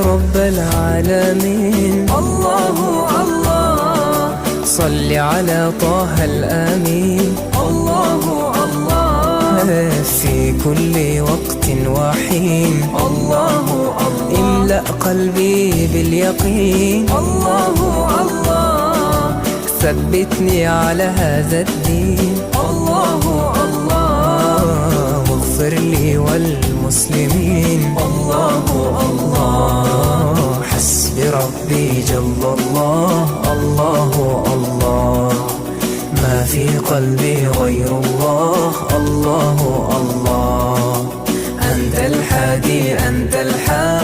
رب العالمين. الله الله صل على طه الأمين. الله الله في كل وقت وحين. الله الله املأ قلبي باليقين. الله الله ثبتني على هذا الدين. الله الله واغفر لي والمسلمين. الله الله حسبي ربي جل الله. الله الله ما في قلبي غير الله. الله الله أنت الحادي أنت الحادي